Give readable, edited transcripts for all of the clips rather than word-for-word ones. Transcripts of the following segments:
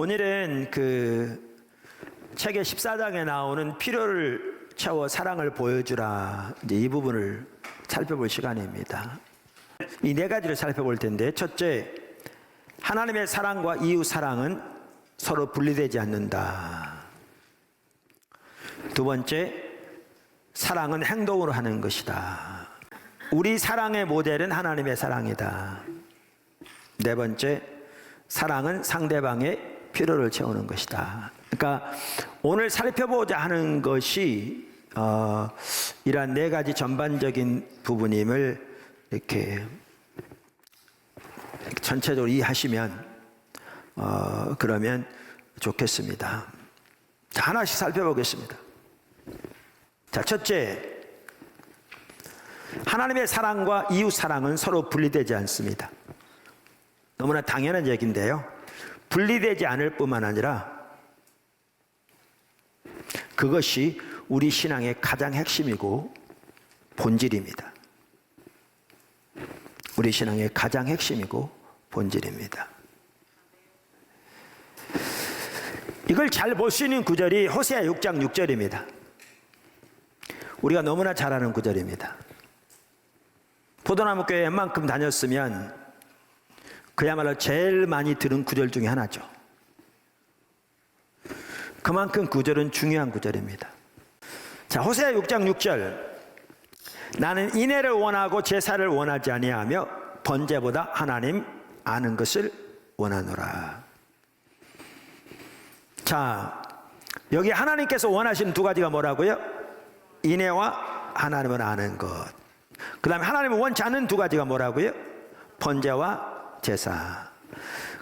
오늘은 그 책의 14장에 나오는 필요를 채워 사랑을 보여주라, 이제 이 부분을 살펴볼 시간입니다. 이 네 가지를 살펴볼 텐데, 첫째, 하나님의 사랑과 이웃 사랑은 서로 분리되지 않는다. 두 번째, 사랑은 행동으로 하는 것이다. 우리 사랑의 모델은 하나님의 사랑이다. 네 번째, 사랑은 상대방의 필요를 채우는 것이다. 그러니까 오늘 살펴보자 하는 것이 이러한 네 가지 전반적인 부분임을 이렇게 전체적으로 이해하시면 그러면 좋겠습니다. 자, 하나씩 살펴보겠습니다. 자, 첫째, 하나님의 사랑과 이웃 사랑은 서로 분리되지 않습니다. 너무나 당연한 얘기인데요, 분리되지 않을 뿐만 아니라 그것이 우리 신앙의 가장 핵심이고 본질입니다. 우리 신앙의 가장 핵심이고 본질입니다. 이걸 잘 볼 수 있는 구절이 호세아 6장 6절입니다. 우리가 너무나 잘 아는 구절입니다. 포도나무 교회 웬만큼 다녔으면 그야말로 제일 많이 들은 구절 중에 하나죠. 그만큼 구절은 중요한 구절입니다. 자, 호세아 6장 6절. 나는 인애를 원하고 제사를 원하지 아니하며 번제보다 하나님 아는 것을 원하노라. 자, 여기 하나님께서 원하시는 두 가지가 뭐라고요? 인애와 하나님을 아는 것. 그 다음에 하나님을 원치 않는 두 가지가 뭐라고요? 번제와 제사.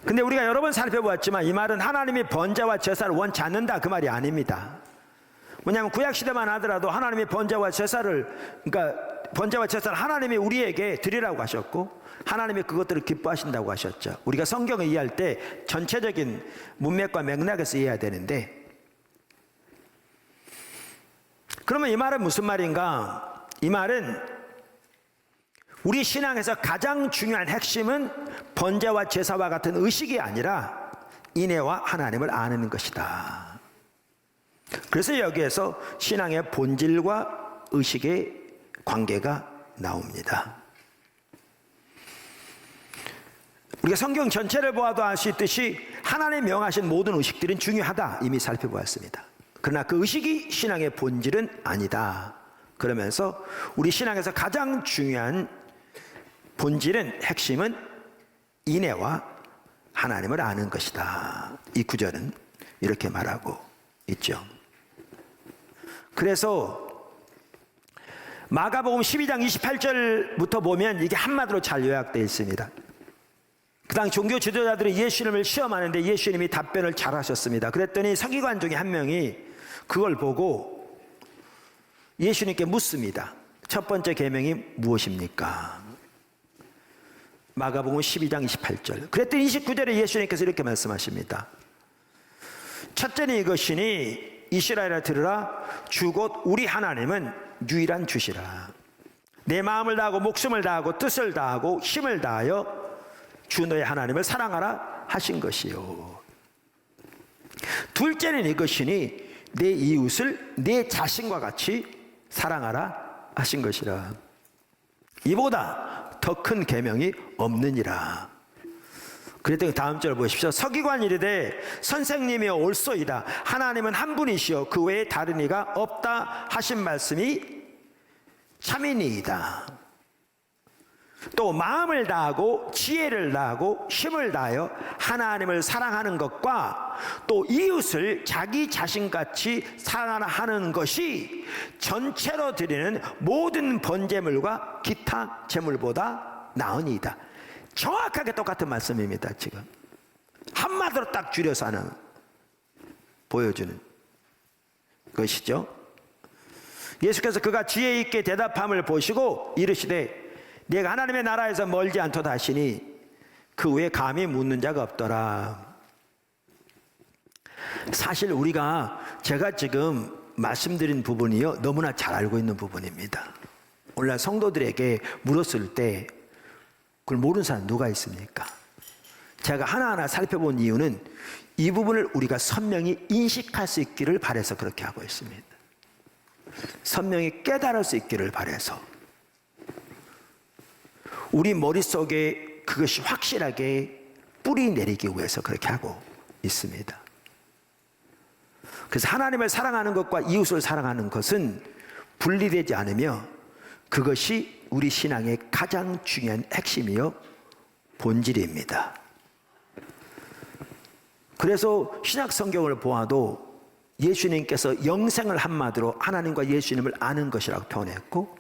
근데 우리가 여러 번 살펴보았지만 이 말은 하나님이 번제와 제사를 원치 않는다, 그 말이 아닙니다. 왜냐하면 구약시대만 하더라도 하나님이 번제와 제사를, 그러니까 번제와 제사를 하나님이 우리에게 드리라고 하셨고 하나님이 그것들을 기뻐하신다고 하셨죠. 우리가 성경을 이해할 때 전체적인 문맥과 맥락에서 이해해야 되는데, 그러면 이 말은 무슨 말인가? 이 말은 우리 신앙에서 가장 중요한 핵심은 번제와 제사와 같은 의식이 아니라 인애와 하나님을 아는 것이다. 그래서 여기에서 신앙의 본질과 의식의 관계가 나옵니다. 우리가 성경 전체를 보아도 알 수 있듯이 하나님 명하신 모든 의식들은 중요하다, 이미 살펴보았습니다. 그러나 그 의식이 신앙의 본질은 아니다. 그러면서 우리 신앙에서 가장 중요한 본질은, 핵심은 인애와 하나님을 아는 것이다. 이 구절은 이렇게 말하고 있죠. 그래서 마가복음 12장 28절부터 보면 이게 한마디로 잘 요약되어 있습니다. 그 당시 종교 지도자들이 예수님을 시험하는데 예수님이 답변을 잘 하셨습니다. 그랬더니 서기관 중에 한 명이 그걸 보고 예수님께 묻습니다. 첫 번째 계명이 무엇입니까? 마가복음 12장 28절. 그랬더니 29절에 예수님께서 이렇게 말씀하십니다. 첫째는 이것이니 이스라엘아 들으라, 주 곧 우리 하나님은 유일한 주시라. 내 마음을 다하고 목숨을 다하고 뜻을 다하고 힘을 다하여 주 너의 하나님을 사랑하라 하신 것이요. 둘째는 이것이니 내 이웃을 내 자신과 같이 사랑하라 하신 것이라. 이보다 더 큰 계명이 없느니라. 그랬더니 다음 절 보십시오. 서기관이 이르되 선생님이여 옳소이다. 하나님은 한 분이시여 그 외에 다른 이가 없다 하신 말씀이 참이니이다. 또 마음을 다하고 지혜를 다하고 힘을 다하여 하나님을 사랑하는 것과 또 이웃을 자기 자신같이 사랑하는 것이 전체로 드리는 모든 번제물과 기타 제물보다 나으니이다. 정확하게 똑같은 말씀입니다. 지금 한마디로 딱 줄여서 하는, 보여주는 것이죠. 예수께서 그가 지혜 있게 대답함을 보시고 이르시되 내가 하나님의 나라에서 멀지 않도다 하시니 그 외에 감히 묻는 자가 없더라. 사실 제가 지금 말씀드린 부분이요, 너무나 잘 알고 있는 부분입니다. 오늘날 성도들에게 물었을 때 그걸 모르는 사람 누가 있습니까? 제가 하나하나 살펴본 이유는 이 부분을 우리가 선명히 인식할 수 있기를 바라서 그렇게 하고 있습니다. 선명히 깨달을 수 있기를 바라서 우리 머릿속에 그것이 확실하게 뿌리 내리기 위해서 그렇게 하고 있습니다. 그래서 하나님을 사랑하는 것과 이웃을 사랑하는 것은 분리되지 않으며 그것이 우리 신앙의 가장 중요한 핵심이요 본질입니다. 그래서 신약 성경을 보아도 예수님께서 영생을 한마디로 하나님과 예수님을 아는 것이라고 표현했고,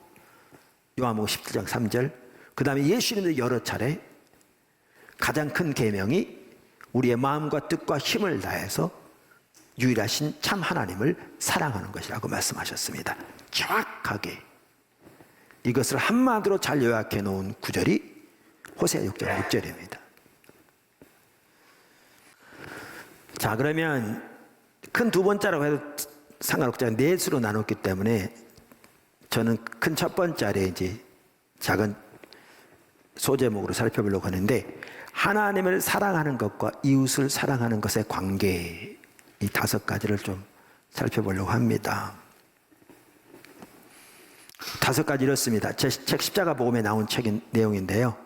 요한복음 17장 3절, 그 다음에 예수님도 여러 차례 가장 큰 계명이 우리의 마음과 뜻과 힘을 다해서 유일하신 참 하나님을 사랑하는 것이라고 말씀하셨습니다. 정확하게 이것을 한마디로 잘 요약해 놓은 구절이 호세아 6장 6절입니다. 자, 그러면 큰 두 번째라고 해도 상관없잖아요. 넷으로 나눴기 때문에 저는 큰 첫 번째 아래 이제 작은 소제목으로 살펴보려고 하는데, 하나님을 사랑하는 것과 이웃을 사랑하는 것의 관계, 이 5가지를 좀 살펴보려고 합니다. 5가지 이렇습니다. 제 책 십자가 복음에 나온 책인 내용인데요,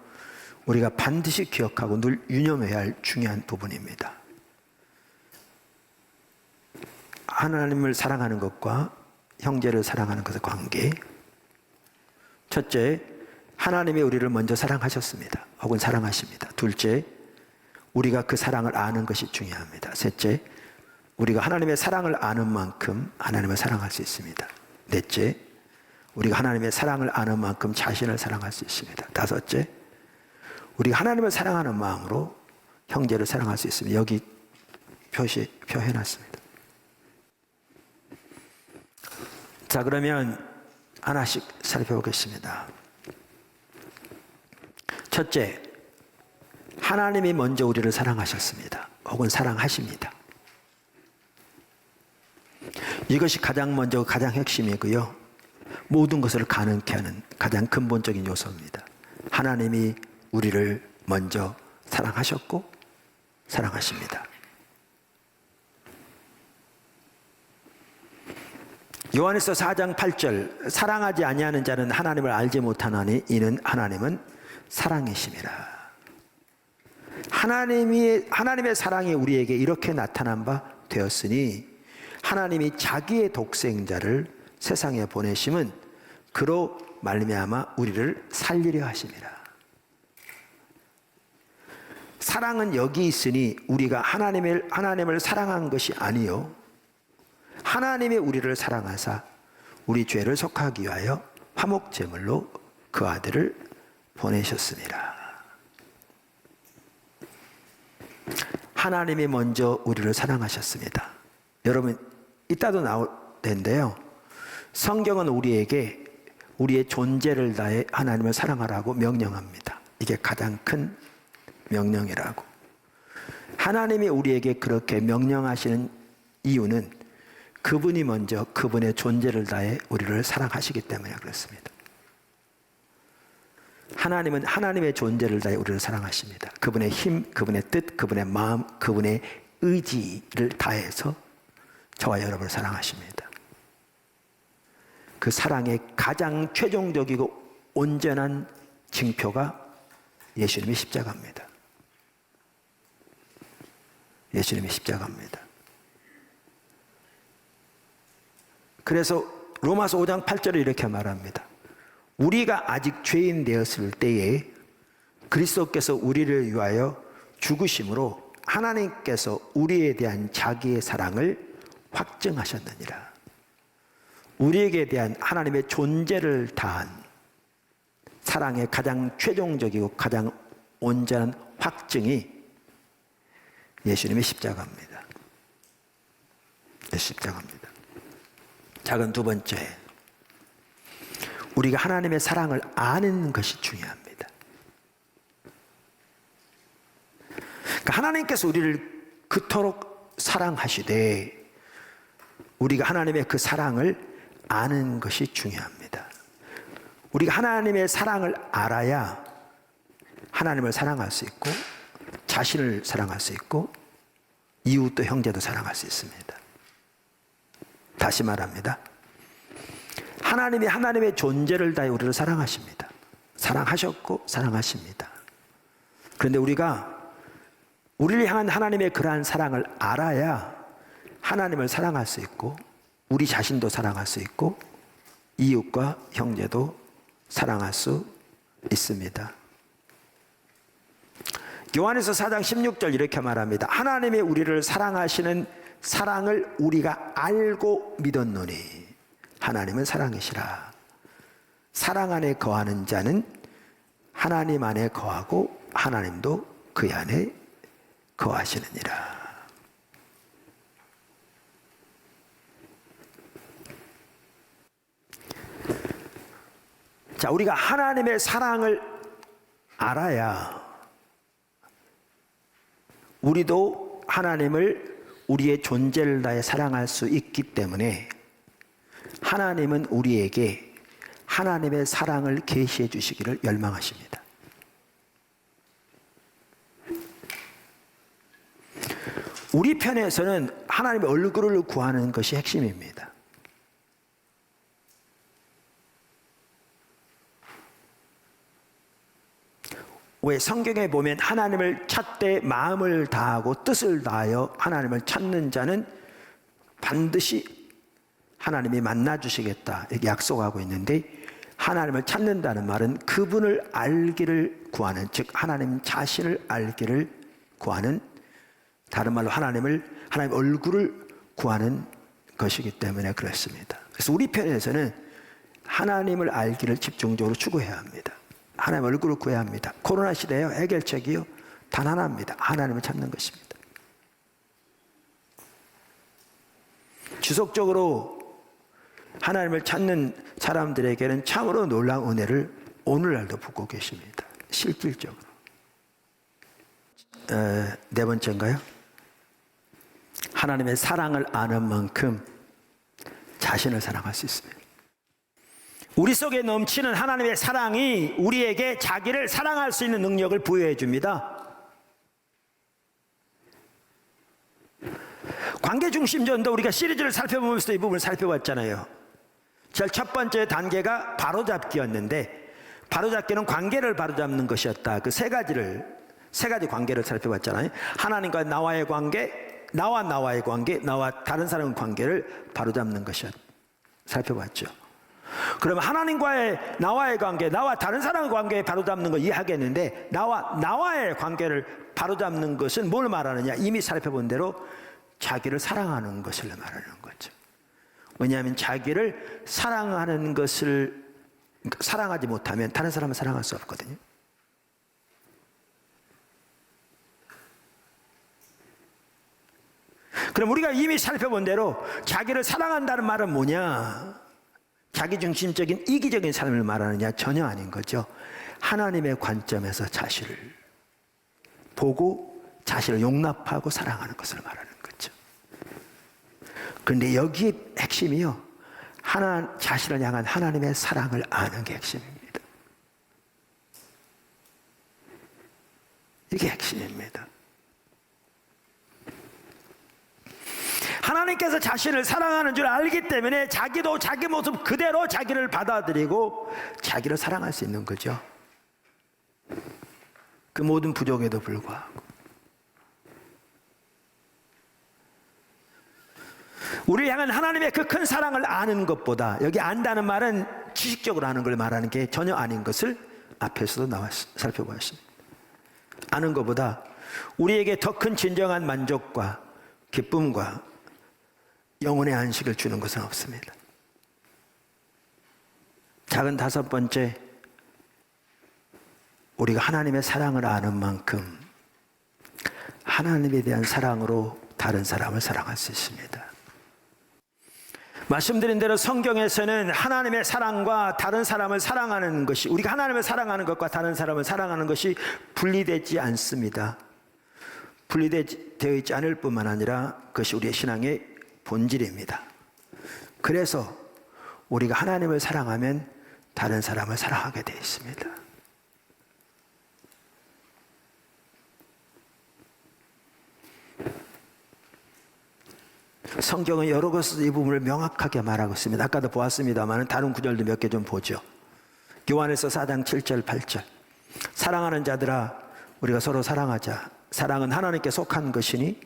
우리가 반드시 기억하고 늘 유념해야 할 중요한 부분입니다. 하나님을 사랑하는 것과 형제를 사랑하는 것의 관계. 첫째, 하나님이 우리를 먼저 사랑하셨습니다. 혹은 사랑하십니다. 둘째, 우리가 그 사랑을 아는 것이 중요합니다. 셋째, 우리가 하나님의 사랑을 아는 만큼 하나님을 사랑할 수 있습니다. 넷째, 우리가 하나님의 사랑을 아는 만큼 자신을 사랑할 수 있습니다. 다섯째, 우리가 하나님을 사랑하는 마음으로 형제를 사랑할 수 있습니다. 여기 표해놨습니다. 자, 그러면 하나씩 살펴보겠습니다. 첫째, 하나님이 먼저 우리를 사랑하셨습니다. 혹은 사랑하십니다. 이것이 가장 먼저 가장 핵심이고요, 모든 것을 가능케 하는 가장 근본적인 요소입니다. 하나님이 우리를 먼저 사랑하셨고 사랑하십니다. 요한일서 4장 8절, 사랑하지 아니하는 자는 하나님을 알지 못하나니 이는 하나님은 사랑이심이라. 하나님의 사랑이 우리에게 이렇게 나타난 바 되었으니 하나님이 자기의 독생자를 세상에 보내심은 그로 말미암아 우리를 살리려 하심이라. 사랑은 여기 있으니 우리가 하나님을 사랑한 것이 아니요, 하나님이 우리를 사랑하사 우리 죄를 속하기 위하여 화목제물로 그 아들을 보내셨습니다. 하나님이 먼저 우리를 사랑하셨습니다. 여러분, 이따도 나올 텐데요, 성경은 우리에게 우리의 존재를 다해 하나님을 사랑하라고 명령합니다. 이게 가장 큰 명령이라고. 하나님이 우리에게 그렇게 명령하시는 이유는 그분이 먼저 그분의 존재를 다해 우리를 사랑하시기 때문에 그렇습니다. 하나님은 하나님의 존재를 다해 우리를 사랑하십니다. 그분의 힘, 그분의 뜻, 그분의 마음, 그분의 의지를 다해서 저와 여러분을 사랑하십니다. 그 사랑의 가장 최종적이고 온전한 징표가 예수님의 십자가입니다. 예수님의 십자가입니다. 그래서 로마서 5장 8절에 이렇게 말합니다. 우리가 아직 죄인 되었을 때에 그리스도께서 우리를 위하여 죽으심으로 하나님께서 우리에 대한 자기의 사랑을 확증하셨느니라. 우리에게 대한 하나님의 존재를 다한 사랑의 가장 최종적이고 가장 온전한 확증이 예수님의 십자가입니다. 십자가입니다. 작은 두 번째, 우리가 하나님의 사랑을 아는 것이 중요합니다. 그러니까 하나님께서 우리를 그토록 사랑하시되 우리가 하나님의 그 사랑을 아는 것이 중요합니다. 우리가 하나님의 사랑을 알아야 하나님을 사랑할 수 있고 자신을 사랑할 수 있고 이웃도 형제도 사랑할 수 있습니다. 다시 말합니다. 하나님이 하나님의 존재를 다해 우리를 사랑하십니다. 사랑하셨고 사랑하십니다. 그런데 우리가 우리를 향한 하나님의 그러한 사랑을 알아야 하나님을 사랑할 수 있고 우리 자신도 사랑할 수 있고 이웃과 형제도 사랑할 수 있습니다. 요한에서 4장 16절 이렇게 말합니다. 하나님이 우리를 사랑하시는 사랑을 우리가 알고 믿었노니 하나님은 사랑이시라. 사랑 안에 거하는 자는 하나님 안에 거하고 하나님도 그 안에 거하시느니라. 자, 우리가 하나님의 사랑을 알아야 우리도 하나님을 우리의 존재를 다해 사랑할 수 있기 때문에 하나님은 우리에게 하나님의 사랑을 계시해 주시기를 열망하십니다. 우리 편에서는 하나님의 얼굴을 구하는 것이 핵심입니다. 왜 성경에 보면 하나님을 찾되 마음을 다하고 뜻을 다하여 하나님을 찾는 자는 반드시 하나님이 만나 주시겠다 이렇게 약속하고 있는데, 하나님을 찾는다는 말은 그분을 알기를 구하는, 즉 하나님 자신을 알기를 구하는, 다른 말로 하나님 얼굴을 구하는 것이기 때문에 그렇습니다. 그래서 우리 편에서는 하나님을 알기를 집중적으로 추구해야 합니다. 하나님 얼굴을 구해야 합니다. 코로나 시대에요, 해결책이요 단 하나입니다. 하나님을 찾는 것입니다. 지속적으로 하나님을 찾는 사람들에게는 참으로 놀라운 은혜를 오늘날도 붓고 계십니다. 실질적으로. 네 번째인가요? 하나님의 사랑을 아는 만큼 자신을 사랑할 수 있습니다. 우리 속에 넘치는 하나님의 사랑이 우리에게 자기를 사랑할 수 있는 능력을 부여해 줍니다. 관계중심전도 우리가 시리즈를 살펴보면서 이 부분을 살펴봤잖아요. 제일 첫 번째 단계가 바로잡기였는데, 바로잡기는 관계를 바로잡는 것이었다. 그 세 가지 관계를 살펴봤잖아요. 하나님과 나와의 관계, 나와의 관계, 나와 다른 사람의 관계를 바로잡는 것이었다. 살펴봤죠. 그러면 하나님과의 나와의 관계, 나와 다른 사람의 관계에 바로잡는 거 이해하겠는데, 나와의 관계를 바로잡는 것은 뭘 말하느냐? 이미 살펴본 대로 자기를 사랑하는 것을 말하는 거죠. 왜냐하면 자기를 사랑하는 것을 사랑하지 못하면 다른 사람을 사랑할 수 없거든요. 그럼 우리가 이미 살펴본 대로 자기를 사랑한다는 말은 뭐냐? 자기중심적인 이기적인 삶을 말하느냐? 전혀 아닌 거죠. 하나님의 관점에서 자신을 보고 자신을 용납하고 사랑하는 것을 말하는 거죠. 그런데 여기에 핵심이요, 자신을 향한 하나님의 사랑을 아는 게 핵심입니다. 이게 핵심입니다. 하나님께서 자신을 사랑하는 줄 알기 때문에 자기도 자기 모습 그대로 자기를 받아들이고 자기를 사랑할 수 있는 거죠. 그 모든 부족에도 불구하고. 우리를 향한 하나님의 그 큰 사랑을 아는 것보다, 여기 안다는 말은 지식적으로 아는 걸 말하는 게 전혀 아닌 것을 앞에서도 살펴보았습니다. 아는 것보다 우리에게 더 큰 진정한 만족과 기쁨과 영혼의 안식을 주는 것은 없습니다. 작은 다섯 번째, 우리가 하나님의 사랑을 아는 만큼 하나님에 대한 사랑으로 다른 사람을 사랑할 수 있습니다. 말씀드린 대로 성경에서는 하나님의 사랑과 다른 사람을 사랑하는 것이, 우리가 하나님을 사랑하는 것과 다른 사람을 사랑하는 것이 분리되지 않습니다. 분리되어 있지 않을 뿐만 아니라 그것이 우리의 신앙의 본질입니다. 그래서 우리가 하나님을 사랑하면 다른 사람을 사랑하게 되어 있습니다. 성경은 여러 곳에서 이 부분을 명확하게 말하고 있습니다. 아까도 보았습니다만 다른 구절도 몇 개 좀 보죠. 요한일서 4장 7절 8절. 사랑하는 자들아 우리가 서로 사랑하자. 사랑은 하나님께 속한 것이니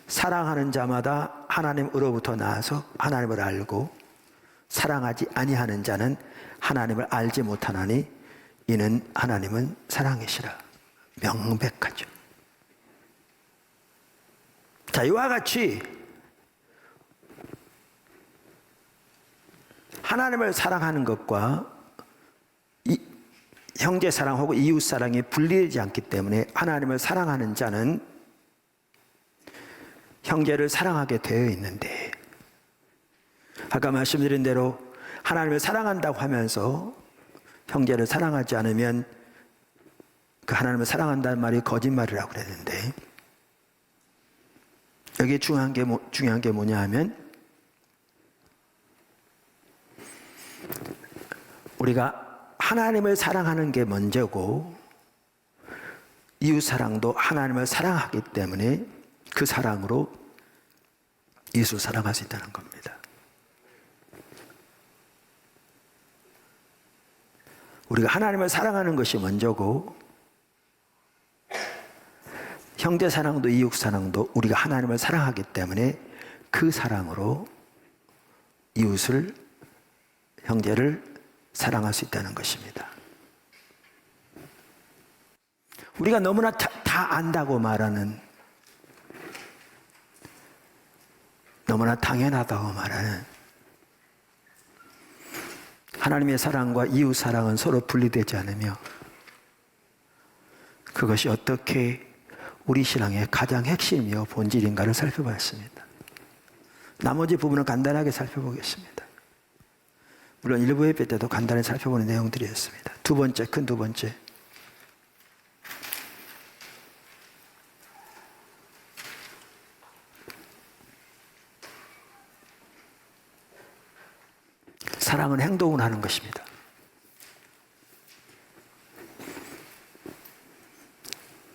사랑하는 자마다 하나님으로부터 나와서 하나님을 알고 사랑하지 아니하는 자는 하나님을 알지 못하나니 이는 하나님은 사랑이시라. 명백하죠. 자, 이와 같이 하나님을 사랑하는 것과 형제 사랑하고 이웃 사랑이 분리되지 않기 때문에 하나님을 사랑하는 자는 형제를 사랑하게 되어 있는데, 아까 말씀드린 대로 하나님을 사랑한다고 하면서 형제를 사랑하지 않으면 그 하나님을 사랑한다는 말이 거짓말이라고 그랬는데, 여기 중요한 게 뭐냐 하면 우리가 하나님을 사랑하는 게 먼저고 이웃 사랑도 하나님을 사랑하기 때문에 그 사랑으로 이웃을 사랑할 수 있다는 겁니다. 우리가 하나님을 사랑하는 것이 먼저고 형제 사랑도 이웃 사랑도 우리가 하나님을 사랑하기 때문에 그 사랑으로 이웃을, 형제를 사랑할 수 있다는 것입니다. 우리가 너무나 다 안다고 말하는, 너무나 당연하다고 말하는 하나님의 사랑과 이웃 사랑은 서로 분리되지 않으며 그것이 어떻게 우리 신앙의 가장 핵심이요 본질인가를 살펴봤습니다. 나머지 부분은 간단하게 살펴보겠습니다. 물론 일부 예배 때도 간단히 살펴보는 내용들이었습니다. 두 번째, 큰 두 번째. 사랑은 행동을 하는 것입니다.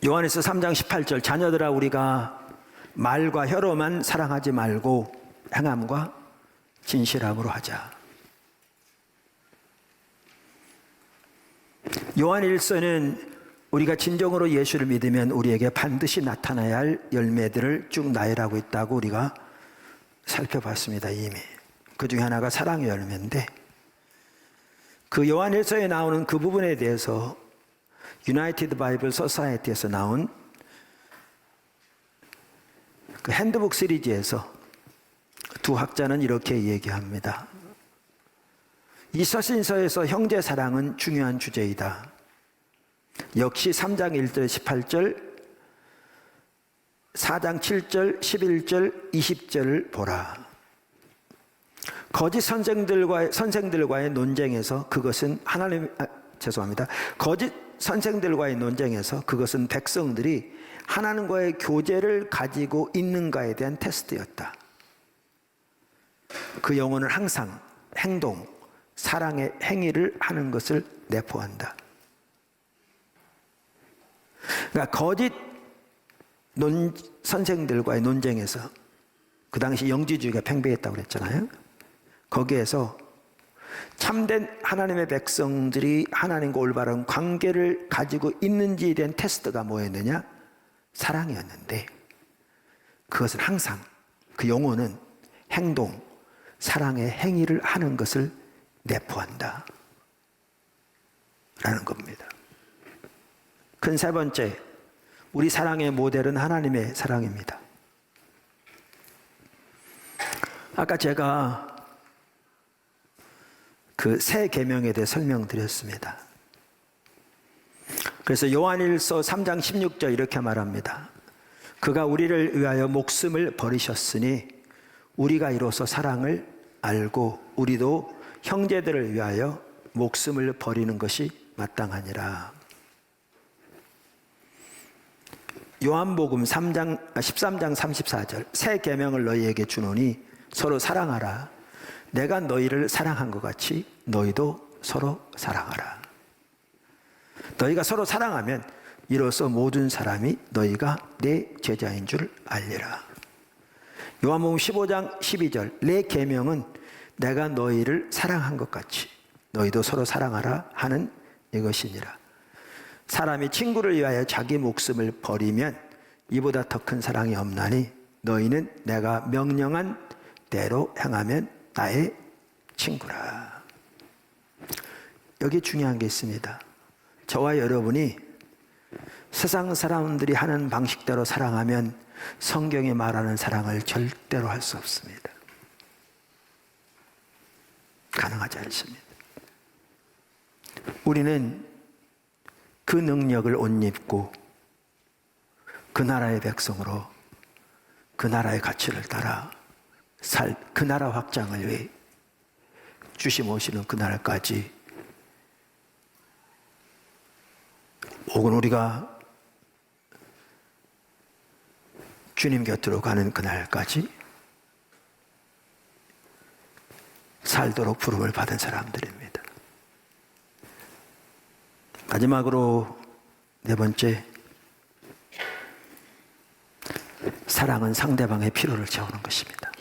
요한일서 3장 18절, 자녀들아 우리가 말과 혀로만 사랑하지 말고 행함과 진실함으로 하자. 요한일서는 우리가 진정으로 예수를 믿으면 우리에게 반드시 나타나야 할 열매들을 쭉 나열하고 있다고 우리가 살펴봤습니다. 이미 그 중에 하나가 사랑의 열매인데, 그 요한일서에 나오는 그 부분에 대해서 유나이티드 바이블 소사이어티에서 나온 그 핸드북 시리즈에서 두 학자는 이렇게 얘기합니다. 이 서신서에서 형제 사랑은 중요한 주제이다. 역시 3장 1절 18절, 4장 7절 11절 20절을 보라. 거짓 선생들과의 논쟁에서 그것은 거짓 선생들과의 논쟁에서 그것은 백성들이 하나님과의 교제를 가지고 있는가에 대한 테스트였다. 그 영혼은 항상 행동, 사랑의 행위를 하는 것을 내포한다. 그러니까 거짓 선생들과의 논쟁에서, 그 당시 영지주의가 팽배했다고 그랬잖아요. 거기에서 참된 하나님의 백성들이 하나님과 올바른 관계를 가지고 있는지에 대한 테스트가 뭐였느냐? 사랑이었는데, 그것은 항상 그 영혼은 행동, 사랑의 행위를 하는 것을 내포한다 라는 겁니다. 큰 세 번째, 우리 사랑의 모델은 하나님의 사랑입니다. 아까 제가 그 새 계명에 대해 설명드렸습니다. 그래서 요한일서 3장 16절 이렇게 말합니다. 그가 우리를 위하여 목숨을 버리셨으니 우리가 이로써 사랑을 알고 우리도 형제들을 위하여 목숨을 버리는 것이 마땅하니라. 요한복음 13장 34절, 새 계명을 너희에게 주노니 서로 사랑하라. 내가 너희를 사랑한 것 같이 너희도 서로 사랑하라. 너희가 서로 사랑하면 이로써 모든 사람이 너희가 내 제자인 줄 알리라. 요한복음 15장 12절 내 계명은 내가 너희를 사랑한 것 같이 너희도 서로 사랑하라 하는 이것이니라. 사람이 친구를 위하여 자기 목숨을 버리면 이보다 더 큰 사랑이 없나니 너희는 내가 명령한 대로 행하면 나의 친구라. 여기 중요한 게 있습니다. 저와 여러분이 세상 사람들이 하는 방식대로 사랑하면 성경이 말하는 사랑을 절대로 할 수 없습니다. 가능하지 않습니다. 우리는 그 능력을 옷 입고 그 나라의 백성으로 그 나라의 가치를 따라 그 나라 확장을 위해 주심 오시는 그 날까지, 혹은 우리가 주님 곁으로 가는 그날까지 살도록 부름을 받은 사람들입니다. 마지막으로 네 번째, 사랑은 상대방의 필요를 채우는 것입니다.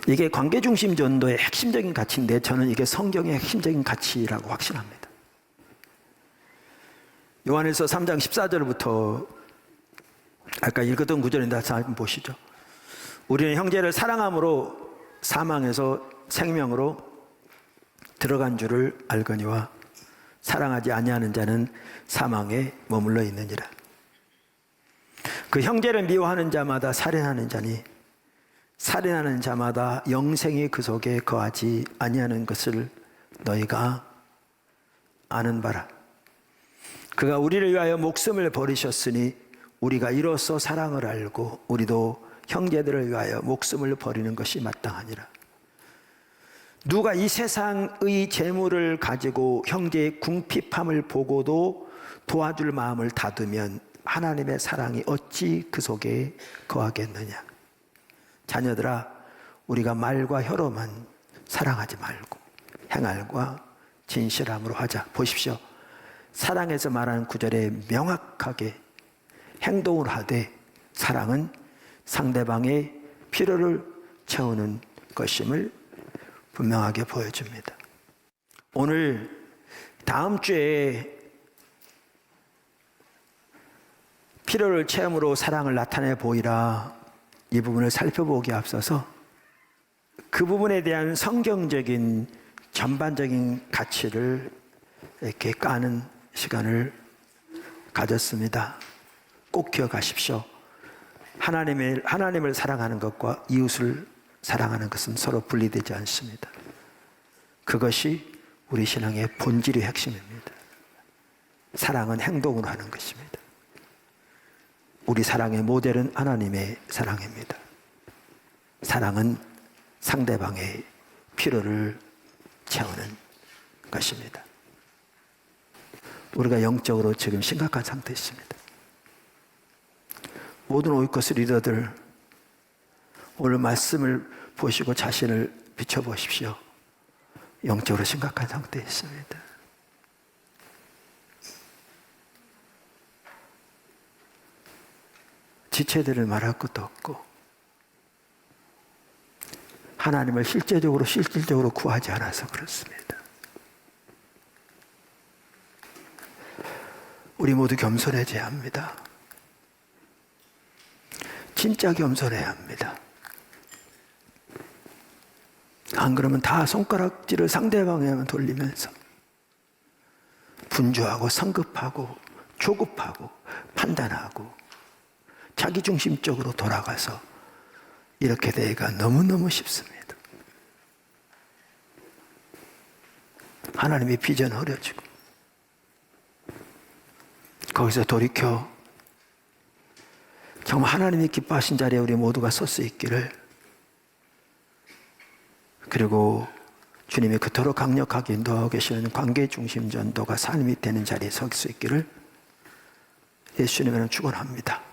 이게 관계중심 전도의 핵심적인 가치인데 저는 이게 성경의 핵심적인 가치라고 확신합니다. 요한일서 3장 14절부터 아까 읽었던 구절인데 한번 보시죠. 우리는 형제를 사랑함으로 사망에서 생명으로 들어간 줄을 알거니와 사랑하지 아니하는 자는 사망에 머물러 있느니라. 그 형제를 미워하는 자마다 살인하는 자니 살인하는 자마다 영생이 그 속에 거하지 아니하는 것을 너희가 아는 바라. 그가 우리를 위하여 목숨을 버리셨으니 우리가 이로써 사랑을 알고 우리도 형제들을 위하여 목숨을 버리는 것이 마땅하니라. 누가 이 세상의 재물을 가지고 형제의 궁핍함을 보고도 도와줄 마음을 닫으면 하나님의 사랑이 어찌 그 속에 거하겠느냐. 자녀들아, 우리가 말과 혀로만 사랑하지 말고 행할과 진실함으로 하자. 보십시오. 사랑에서 말하는 구절에 명확하게 행동을 하되 사랑은 상대방의 필요를 채우는 것임을 분명하게 보여줍니다. 오늘 다음 주에 필요를 채움으로 사랑을 나타내 보이라, 이 부분을 살펴보기에 앞서서 그 부분에 대한 성경적인 전반적인 가치를 이렇게 까는 시간을 가졌습니다. 꼭 기억하십시오. 하나님을 사랑하는 것과 이웃을 사랑하는 것은 서로 분리되지 않습니다. 그것이 우리 신앙의 본질의 핵심입니다. 사랑은 행동으로 하는 것입니다. 우리 사랑의 모델은 하나님의 사랑입니다. 사랑은 상대방의 필요를 채우는 것입니다. 우리가 영적으로 지금 심각한 상태에 있습니다. 모든 오이코스 리더들, 오늘 말씀을 보시고 자신을 비춰보십시오. 영적으로 심각한 상태에 있습니다. 지체들을 말할 것도 없고 하나님을 실질적으로 구하지 않아서 그렇습니다. 우리 모두 겸손해져야 합니다. 진짜 겸손해야 합니다. 안 그러면 다 손가락질을 상대방에만 돌리면서 분주하고 성급하고 조급하고 판단하고 자기중심적으로 돌아가서 이렇게 되기가 너무너무 쉽습니다. 하나님의 비전 흐려지고 거기서 돌이켜 정말 하나님이 기뻐하신 자리에 우리 모두가 설 수 있기를, 그리고 주님이 그토록 강력하게 인도하고 계시는 관계중심 전도가 삶이 되는 자리에 설 수 있기를 예수님은 축원합니다.